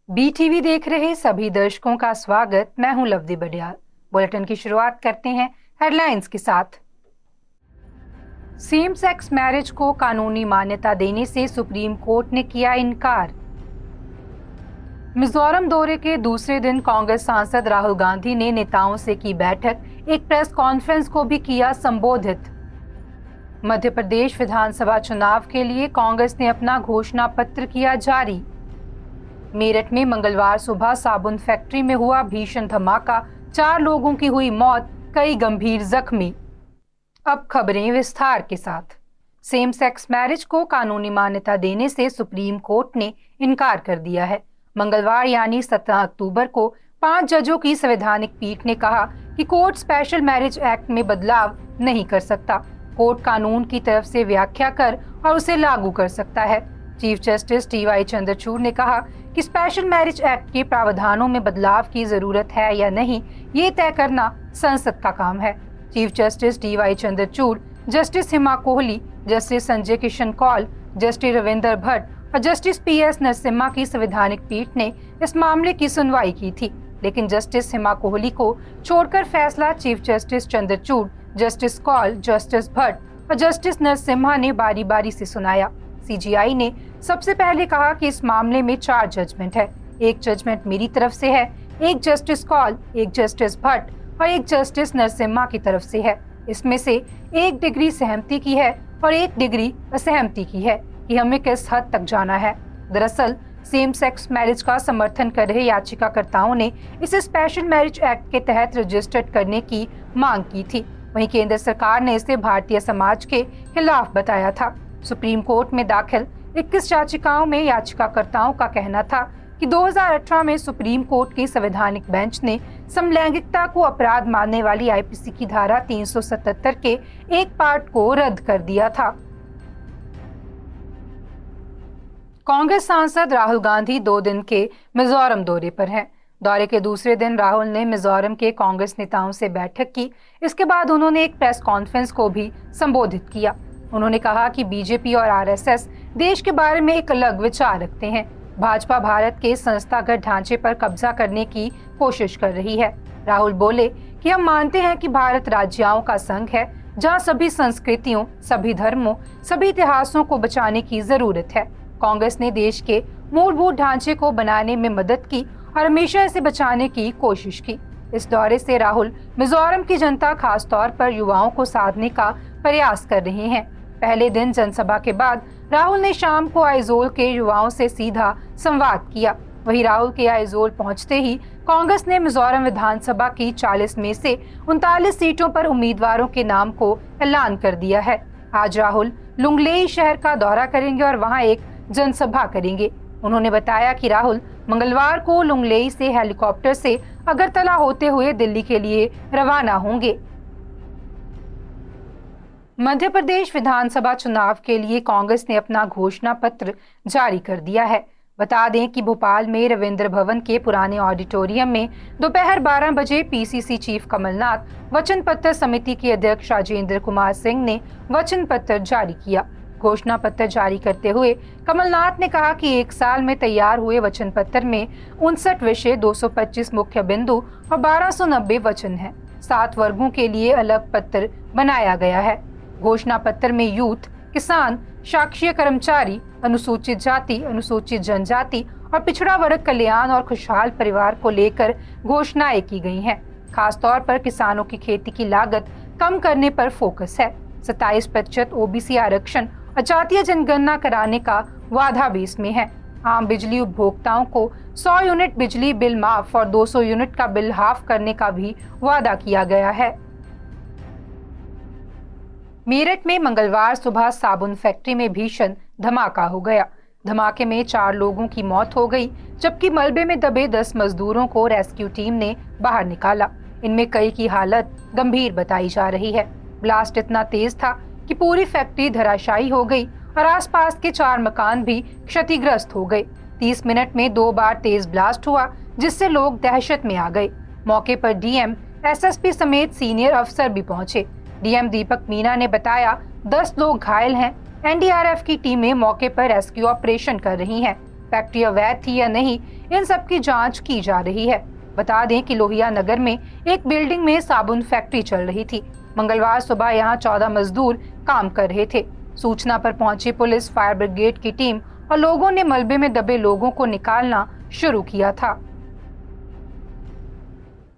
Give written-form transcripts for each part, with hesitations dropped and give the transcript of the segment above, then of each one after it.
BTV देख रहे सभी दर्शकों का स्वागत। मैं हूं लवदी बडियाल। बुलेटिन की शुरुआत करते हैं हेडलाइंस के साथ। सेम सेक्स मैरिज को कानूनी मान्यता देने से सुप्रीम कोर्ट ने किया इनकार। मिजोरम दौरे के दूसरे दिन कांग्रेस सांसद राहुल गांधी ने नेताओं से की बैठक, एक प्रेस कॉन्फ्रेंस को भी किया संबोधित। मध्य प्रदेश विधानसभा चुनाव के लिए कांग्रेस ने अपना घोषणा पत्र किया जारी। मेरठ में मंगलवार सुबह साबुन फैक्ट्री में हुआ भीषण धमाका, 4 लोगों की हुई मौत, कई गंभीर जख्मी। अब खबरें विस्तार के साथ। सेम सेक्स मैरिज को कानूनी मान्यता देने से सुप्रीम कोर्ट ने इनकार कर दिया है। मंगलवार यानी 17 अक्टूबर को 5 जजों की संवैधानिक पीठ ने कहा कि कोर्ट स्पेशल मैरिज एक्ट में बदलाव नहीं कर सकता। कोर्ट कानून की तरफ से व्याख्या कर और उसे लागू कर सकता है। Chief justice T Y. चंद्रचूड़ ने कहा कि स्पेशल मैरिज एक्ट के प्रावधानों में बदलाव की जरूरत है या नहीं, ये तय करना संसद का काम है। Chief justice T Y. Chandrachud, justice Hima Kohli, justice Sanjay Kishan Kaul, justice Ravinder Bhatt और जस्टिस पी.एस. नरसिम्हा की संवैधानिक पीठ ने इस मामले की सुनवाई की थी, लेकिन जस्टिस हिमा कोहली को छोड़कर फैसला chief justice Chandrachud, justice Kaul, justice Bhatt और जस्टिस नरसिम्हा ने बारी बारी से सुनाया। सीजीआई ने सबसे पहले कहा कि इस मामले में 4 जजमेंट है। एक जजमेंट मेरी तरफ से है, एक जस्टिस कौल, एक जस्टिस भट्ट और एक जस्टिस नरसिम्हा की तरफ से है। इसमें से एक डिग्री सहमति की है और एक डिग्री असहमति की है कि हमें किस हद तक जाना है। दरअसल सेम सेक्स मैरिज का समर्थन कर रहे याचिकाकर्ताओं ने इसे स्पेशल मैरिज एक्ट के तहत रजिस्टर्ड करने की मांग की थी। वहीं केंद्र सरकार ने इसे भारतीय समाज के खिलाफ बताया था। सुप्रीम कोर्ट में दाखिल 21 याचिकाओं में याचिकाकर्ताओं का कहना था कि 2018 में सुप्रीम कोर्ट की संवैधानिक बेंच ने समलैंगिकता को अपराध मानने वाली आईपीसी की धारा 377 के एक पार्ट को रद्द कर दिया था। कांग्रेस सांसद राहुल गांधी 2 दिन के मिजोरम दौरे पर हैं। दौरे के दूसरे दिन राहुल ने मिजोरम के कांग्रेस नेताओं से बैठक की। इसके बाद उन्होंने एक प्रेस कॉन्फ्रेंस को भी संबोधित किया। उन्होंने कहा कि बीजेपी और आरएसएस देश के बारे में एक अलग विचार रखते हैं। भाजपा भारत के संस्थागत ढांचे पर कब्जा करने की कोशिश कर रही है। राहुल बोले कि हम मानते हैं कि भारत राज्यों का संघ है, जहां सभी संस्कृतियों, सभी धर्मों, सभी इतिहासों को बचाने की जरूरत है। कांग्रेस ने देश के मूलभूत ढांचे को बनाने में मदद की और हमेशा इसे बचाने की कोशिश की। इस दौरे से राहुल मिजोरम की जनता, खास तौर पर युवाओं को साधने का प्रयास कर रहे हैं। पहले दिन जनसभा के बाद राहुल ने शाम को आइजोल के युवाओं से सीधा संवाद किया। वहीं राहुल के आइजोल पहुंचते ही कांग्रेस ने मिजोरम विधानसभा की 40 में से 39 सीटों पर उम्मीदवारों के नाम को ऐलान कर दिया है। आज राहुल लुंगलेई शहर का दौरा करेंगे और वहां एक जनसभा करेंगे। उन्होंने बताया कि राहुल मंगलवार को लुंगलेई से हेलीकॉप्टर से अगरतला होते हुए दिल्ली के लिए रवाना होंगे। मध्य प्रदेश विधानसभा चुनाव के लिए कांग्रेस ने अपना घोषणा पत्र जारी कर दिया है। बता दें कि भोपाल में रविंद्र भवन के पुराने ऑडिटोरियम में दोपहर 12 बजे पीसीसी चीफ कमलनाथ, वचन पत्र समिति के अध्यक्ष राजेंद्र कुमार सिंह ने वचन पत्र जारी किया। घोषणा पत्र जारी करते हुए कमलनाथ ने कहा कि 1 साल में तैयार हुए वचन पत्र में 59 विषय, 225 मुख्य बिंदु और 1290 वचन हैं। 7 वर्गों के लिए अलग पत्र बनाया गया है। घोषणा पत्र में यूथ, किसान, शासकीय कर्मचारी, अनुसूचित जाति, अनुसूचित जनजाति और पिछड़ा वर्ग कल्याण और खुशहाल परिवार को लेकर घोषणाएं की गई हैं। खासतौर पर किसानों की खेती की लागत कम करने पर फोकस है। 27% ओबीसी आरक्षण और जातीय जनगणना कराने का वादा भी इसमें है। आम बिजली उपभोक्ताओं को 100 यूनिट बिजली बिल माफ और 200 यूनिट का बिल हाफ करने का भी वादा किया गया है। मेरठ में मंगलवार सुबह साबुन फैक्ट्री में भीषण धमाका हो गया। धमाके में 4 लोगों की मौत हो गई, जबकि मलबे में दबे 10 मजदूरों को रेस्क्यू टीम ने बाहर निकाला। इनमें कई की हालत गंभीर बताई जा रही है। ब्लास्ट इतना तेज था कि पूरी फैक्ट्री धराशायी हो गई और आसपास के 4 मकान भी क्षतिग्रस्त हो गए। 30 मिनट में 2 बार तेज ब्लास्ट हुआ, जिससे लोग दहशत में आ गए। मौके पर डीएम, एसएसपी समेत सीनियर अफसर भी पहुंचे। डीएम दीपक मीना ने बताया 10 लोग घायल हैं। एनडीआरएफ की टीमें मौके पर रेस्क्यू ऑपरेशन कर रही हैं। फैक्ट्री अवैध थी या नहीं, इन सब की जांच की जा रही है। बता दें कि लोहिया नगर में एक बिल्डिंग में साबुन फैक्ट्री चल रही थी। मंगलवार सुबह यहां 14 मजदूर काम कर रहे थे। सूचना पर पहुंची पुलिस, फायर ब्रिगेड की टीम और लोगों ने मलबे में दबे लोगों को निकालना शुरू किया था।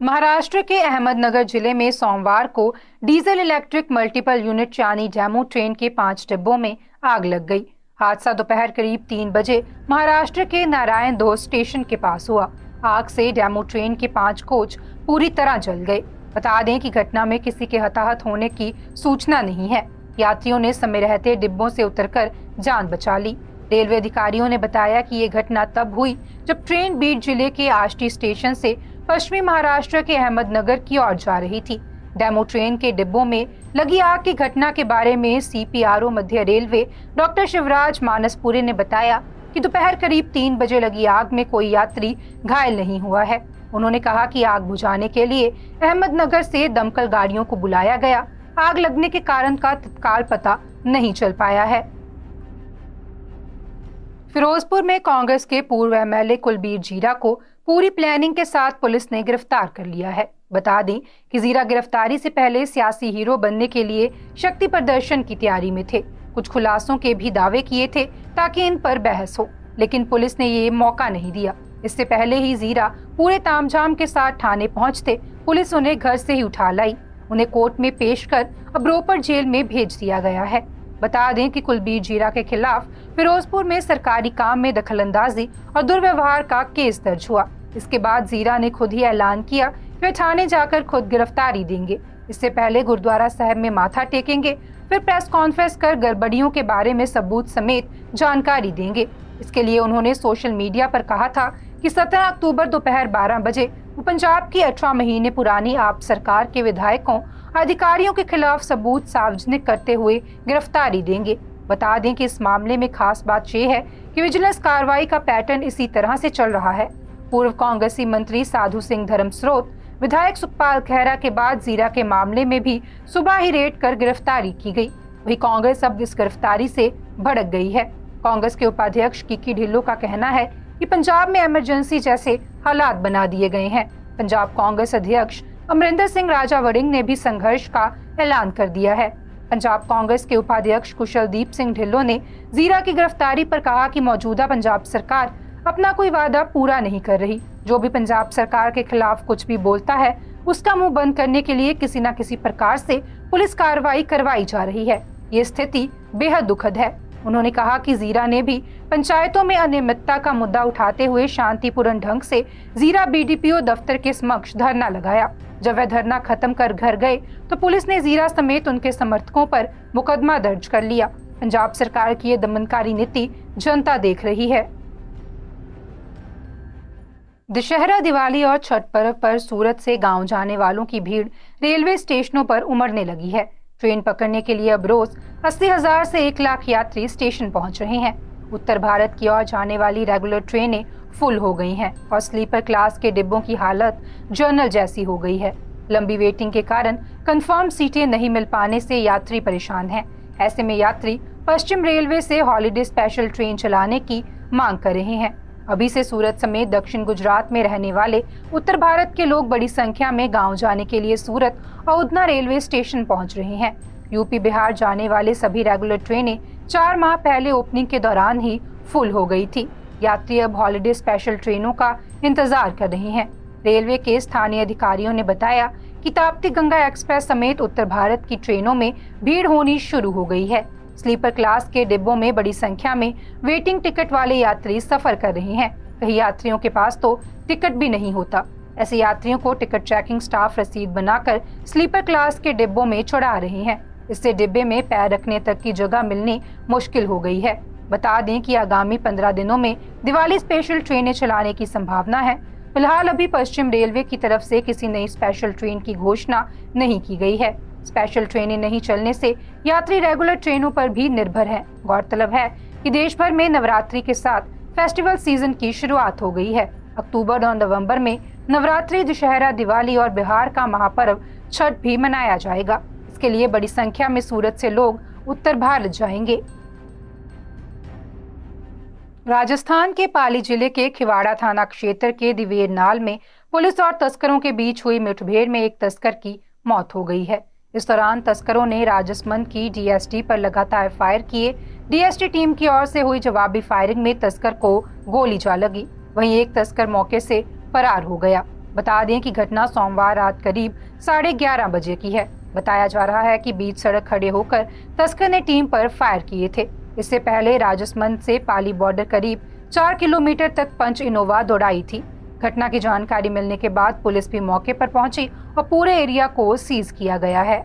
महाराष्ट्र के अहमदनगर जिले में सोमवार को डीजल इलेक्ट्रिक मल्टीपल यूनिट यानी डेमो ट्रेन के 5 डिब्बों में आग लग गई। हादसा दोपहर करीब 3 बजे महाराष्ट्र के नारायण धोद स्टेशन के पास हुआ। आग से डेमो ट्रेन के 5 कोच पूरी तरह जल गए। बता दें कि घटना में किसी के हताहत होने की सूचना नहीं है। यात्रियों ने समय रहते डिब्बों से उतरकर जान बचा ली। रेलवे अधिकारियों ने बताया कि ये घटना तब हुई जब ट्रेन बीड जिले के आष्टी स्टेशन से पश्चिमी महाराष्ट्र के अहमदनगर की ओर जा रही थी। डेमो ट्रेन के डिब्बों में लगी आग की घटना के बारे में सीपीआरओ मध्य रेलवे डॉक्टर शिवराज मानसपुरे ने बताया कि दोपहर करीब 3 बजे लगी आग में कोई यात्री घायल नहीं हुआ है। उन्होंने कहा कि आग बुझाने के लिए अहमदनगर से दमकल गाड़ियों को बुलाया गया। आग लगने के कारण का तत्काल पता नहीं चल पाया है। फिरोजपुर में कांग्रेस के पूर्व एमएलए कुलबीर जीरा को पूरी प्लानिंग के साथ पुलिस ने गिरफ्तार कर लिया है। बता दें कि जीरा गिरफ्तारी से पहले सियासी हीरो बनने के लिए शक्ति प्रदर्शन की तैयारी में थे। कुछ खुलासों के भी दावे किए थे ताकि इन पर बहस हो, लेकिन पुलिस ने ये मौका नहीं दिया। इससे पहले ही जीरा पूरे तामझाम के साथ थाने पहुंचते पुलिस उन्हें घर से ही उठा लाई। उन्हें कोर्ट में पेश कर अब रोपड़ जेल में भेज दिया गया है। बता दें कि कुलबीर जीरा के खिलाफ फिरोजपुर में सरकारी काम में दखलंदाजी और दुर्व्यवहार का केस दर्ज हुआ। इसके बाद जीरा ने खुद ही ऐलान किया कि वे थाने जाकर खुद गिरफ्तारी देंगे। इससे पहले गुरुद्वारा साहब में माथा टेकेंगे, फिर प्रेस कॉन्फ्रेंस कर गड़बड़ियों के बारे में सबूत समेत जानकारी देंगे। इसके लिए उन्होंने सोशल मीडिया पर कहा था कि 17 अक्टूबर दोपहर 12 बजे वो पंजाब की 18 महीने पुरानी आप सरकार के विधायकों अधिकारियों के खिलाफ सबूत सार्वजनिक करते हुए गिरफ्तारी देंगे। बता दें कि इस मामले में खास बात यह है कि विजिलेंस कार्रवाई का पैटर्न इसी तरह से चल रहा है। पूर्व कांग्रेसी मंत्री साधु सिंह धर्मस्रोत, विधायक सुखपाल खैरा के बाद जीरा के मामले में भी सुबह ही रेड कर गिरफ्तारी की गई। वही कांग्रेस अब इस गिरफ्तारी से भड़क गई है। कांग्रेस के उपाध्यक्ष किकी ढिल्लों का कहना है कि पंजाब में इमरजेंसी जैसे हालात बना दिए गए हैं। पंजाब कांग्रेस अध्यक्ष अमरिंदर सिंह राजा वड़िंग ने भी संघर्ष का ऐलान कर दिया है। पंजाब कांग्रेस के उपाध्यक्ष कुशलदीप सिंह ढिल्लों ने जीरा की गिरफ्तारी पर कहा कि मौजूदा पंजाब सरकार अपना कोई वादा पूरा नहीं कर रही। जो भी पंजाब सरकार के खिलाफ कुछ भी बोलता है उसका मुंह बंद करने के लिए किसी न किसी प्रकार से पुलिस कार्रवाई करवाई जा रही है। ये स्थिति बेहद दुखद है। उन्होंने कहा कि जीरा ने भी पंचायतों में अनियमितता का मुद्दा उठाते हुए शांतिपूर्ण ढंग से जीरा बीडीपीओ दफ्तर के समक्ष धरना लगाया। जब वह धरना खत्म कर घर गए तो पुलिस ने जीरा समेत उनके समर्थकों पर मुकदमा दर्ज कर लिया। पंजाब सरकार की ये दमनकारी नीति जनता देख रही है। दशहरा, दिवाली और छठ पर्व पर सूरत से गांव जाने वालों की भीड़ रेलवे स्टेशनों पर उमड़ने लगी है। ट्रेन पकड़ने के लिए अब रोज 80,000 से 1 लाख यात्री स्टेशन पहुंच रहे हैं। उत्तर भारत की ओर जाने वाली रेगुलर ट्रेनें फुल हो गई हैं और स्लीपर क्लास के डिब्बों की हालत जर्नल जैसी हो गई है। लंबी वेटिंग के कारण कंफर्म सीटें नहीं मिल पाने से यात्री परेशान हैं। ऐसे में यात्री पश्चिम रेलवे से हॉलीडे स्पेशल ट्रेन चलाने की मांग कर रहे हैं। अभी से सूरत समेत दक्षिण गुजरात में रहने वाले उत्तर भारत के लोग बड़ी संख्या में गांव जाने के लिए सूरत और उधना रेलवे स्टेशन पहुंच रहे हैं। यूपी बिहार जाने वाले सभी रेगुलर ट्रेनें 4 माह पहले ओपनिंग के दौरान ही फुल हो गई थी। यात्री अब हॉलीडे स्पेशल ट्रेनों का इंतजार कर रहे हैं। रेलवे के स्थानीय अधिकारियों ने बताया कि ताप्ती गंगा एक्सप्रेस समेत उत्तर भारत की ट्रेनों में भीड़ होनी शुरू हो गई है। स्लीपर क्लास के डिब्बों में बड़ी संख्या में वेटिंग टिकट वाले यात्री सफर कर रहे हैं। कई यात्रियों के पास तो टिकट भी नहीं होता। ऐसे यात्रियों को टिकट चेकिंग स्टाफ रसीद बनाकर स्लीपर क्लास के डिब्बों में चढ़ा रहे हैं। इससे डिब्बे में पैर रखने तक की जगह मिलनी मुश्किल हो गई है। बता दें कि आगामी 15 दिनों में दिवाली स्पेशल ट्रेनें चलाने की संभावना है। फिलहाल अभी पश्चिम रेलवे की तरफ से किसी नई स्पेशल ट्रेन की घोषणा नहीं की गई है। स्पेशल ट्रेनें नहीं चलने से यात्री रेगुलर ट्रेनों पर भी निर्भर हैं। गौरतलब है कि देश भर में नवरात्रि के साथ फेस्टिवल सीजन की शुरुआत हो गई है। अक्टूबर और नवंबर में नवरात्रि, दशहरा, दिवाली और बिहार का महापर्व छठ भी मनाया जाएगा। इसके लिए बड़ी संख्या में सूरत से लोग उत्तर भारत जाएंगे। राजस्थान के पाली जिले के खिवाड़ा थाना क्षेत्र के दिवेर नाल में पुलिस और तस्करों के बीच हुई मुठभेड़ में एक तस्कर की मौत हो गई है। इस दौरान तस्करों ने राजसमंद की डीएसटी पर लगातार फायर किए। डीएसटी टीम की ओर से हुई जवाबी फायरिंग में तस्कर को गोली जा लगी। वहीं एक तस्कर मौके से फरार हो गया। बता दें कि घटना सोमवार रात करीब 11:30 बजे की है। बताया जा रहा है कि बीच सड़क खड़े होकर तस्कर ने टीम पर फायर किए थे। इससे पहले राजसमंद से पाली बॉर्डर करीब 4 किलोमीटर तक पंच इनोवा दौड़ाई थी। घटना की जानकारी मिलने के बाद पुलिस भी मौके पर पहुंची और पूरे एरिया को सीज किया गया है।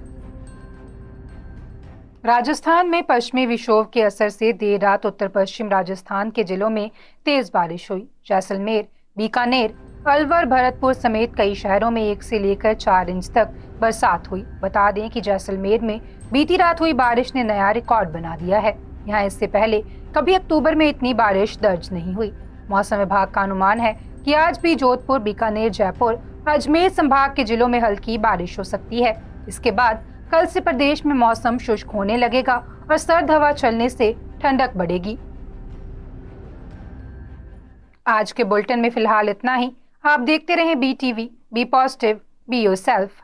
राजस्थान में पश्चिमी विक्षोभ के असर से देर रात उत्तर पश्चिम राजस्थान के जिलों में तेज बारिश हुई। जैसलमेर, बीकानेर, अलवर, भरतपुर समेत कई शहरों में 1 से लेकर 4 इंच तक बरसात हुई। बता दें कि जैसलमेर में बीती रात हुई बारिश ने नया रिकॉर्ड बना दिया है। यहाँ इससे पहले कभी अक्टूबर में इतनी बारिश दर्ज नहीं हुई। मौसम विभाग का अनुमान है कि आज भी जोधपुर, बीकानेर, जयपुर, अजमेर संभाग के जिलों में हल्की बारिश हो सकती है। इसके बाद कल से प्रदेश में मौसम शुष्क होने लगेगा और सर्द हवा चलने से ठंडक बढ़ेगी। आज के बुलेटिन में फिलहाल इतना ही। आप देखते रहें BTV, be positive, be yourself.